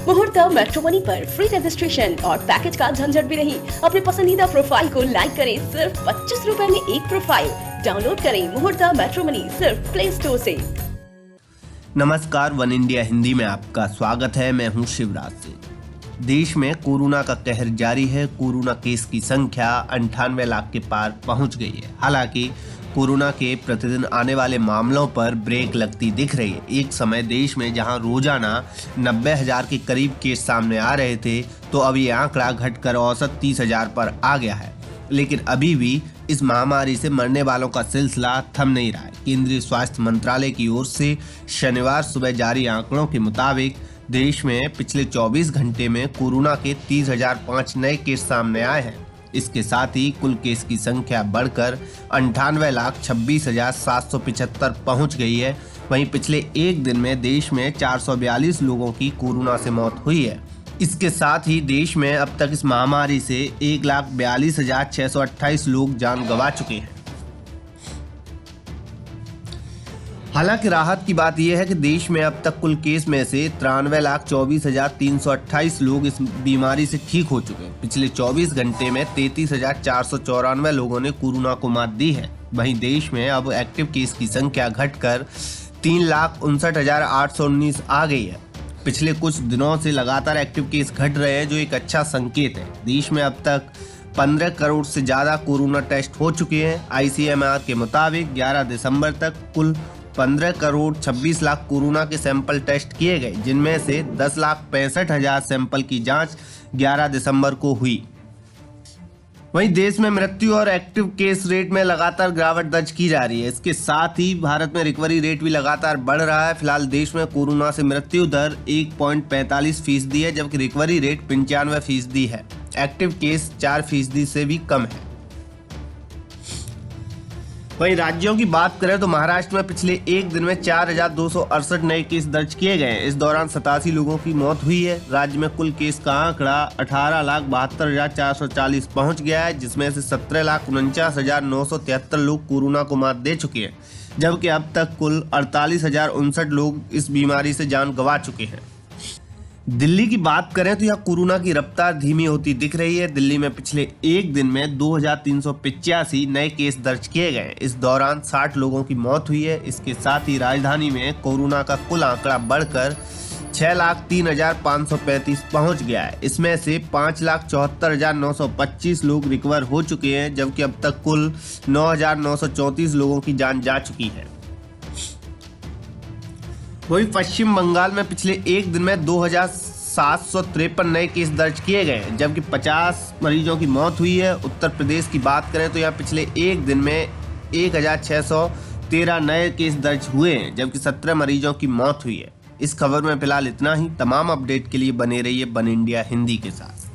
मुहूर्त मैट्रिमोनी पर free registration और पैकेज का झंझट भी नहीं। अपने पसंदीदा प्रोफाइल को लाइक करें सिर्फ 25 रुपए में एक प्रोफाइल। डाउनलोड करें मुहूर्त मैट्रिमोनी सिर्फ प्ले स्टोर से। नमस्कार, वन इंडिया हिंदी में आपका स्वागत है। मैं हूं शिवराज सिंह। देश में कोरोना का कहर जारी है। कोरोना केस की संख्या 98 लाख के पार पहुंच गई है। हालांकि कोरोना के प्रतिदिन आने वाले मामलों पर ब्रेक लगती दिख रही है। एक समय देश में जहां रोजाना 90,000 के करीब केस सामने आ रहे थे, तो अब ये आंकड़ा घटकर औसत 30,000 पर आ गया है। लेकिन अभी भी इस महामारी से मरने वालों का सिलसिला थम नहीं रहा है। केंद्रीय स्वास्थ्य मंत्रालय की ओर से शनिवार सुबह जारी आंकड़ों के मुताबिक देश में पिछले 24 घंटे में कोरोना के 30,005 नए केस सामने आए हैं। इसके साथ ही कुल केस की संख्या बढ़कर 98,26,775 पहुंच गई है। वहीं पिछले एक दिन में देश में 442 लोगों की कोरोना से मौत हुई है। इसके साथ ही देश में अब तक इस महामारी से 1,42,628 लोग जान गंवा चुके हैं। हालांकि राहत की बात यह है कि देश में अब तक कुल केस में से 93,24,328 लोग इस बीमारी से ठीक हो चुके हैं। पिछले 24 घंटे में 33,494 लोगों ने कोरोना को मात दी है। वहीं देश में अब एक्टिव केस की संख्या घटकर 3,59,819 आ गई है। पिछले कुछ दिनों से लगातार एक्टिव केस घट रहे हैं, जो एक अच्छा संकेत है। देश में अब तक 15 करोड़ से ज्यादा कोरोना टेस्ट हो चुके हैं। ICMR के मुताबिक 11 दिसंबर तक कुल 15 करोड़ 26 लाख कोरोना के सैंपल टेस्ट किए गए, जिनमें से 10,65,000 सैंपल की जांच 11 दिसंबर को हुई। वहीं देश में मृत्यु और एक्टिव केस रेट में लगातार गिरावट दर्ज की जा रही है। इसके साथ ही भारत में रिकवरी रेट भी लगातार बढ़ रहा है। फिलहाल देश में कोरोना से मृत्यु दर 1.45% है, जबकि रिकवरी रेट 95% है। एक्टिव केस 4% से भी कम है। वहीं राज्यों की बात करें तो महाराष्ट्र में पिछले एक दिन में 4,268 नए केस दर्ज किए गए हैं। इस दौरान 87 लोगों की मौत हुई है। राज्य में कुल केस का आंकड़ा 18,72,440 पहुंच गया है, जिसमें से 17,49,973 लोग कोरोना को मात दे चुके हैं, जबकि अब तक कुल 48,059 लोग इस बीमारी से जान गंवा चुके हैं। दिल्ली की बात करें तो यहाँ कोरोना की रफ्तार धीमी होती दिख रही है। दिल्ली में पिछले एक दिन में 2,385 नए केस दर्ज किए गए। इस दौरान 60 लोगों की मौत हुई है। इसके साथ ही राजधानी में कोरोना का कुल आंकड़ा बढ़कर 6,03,535 पहुंच गया है। इसमें से 5,74,925 लोग रिकवर हो चुके हैं, जबकि अब तक कुल 9,934 लोगों की जान जा चुकी है। वहीं पश्चिम बंगाल में पिछले एक दिन में 2,753 नए केस दर्ज किए गए, जबकि 50 मरीजों की मौत हुई है। उत्तर प्रदेश की बात करें तो यहाँ पिछले एक दिन में 1,613 नए केस दर्ज हुए हैं, जबकि 17 मरीजों की मौत हुई है। इस खबर में फिलहाल इतना ही। तमाम अपडेट के लिए बने रहिए वन इंडिया हिंदी के साथ।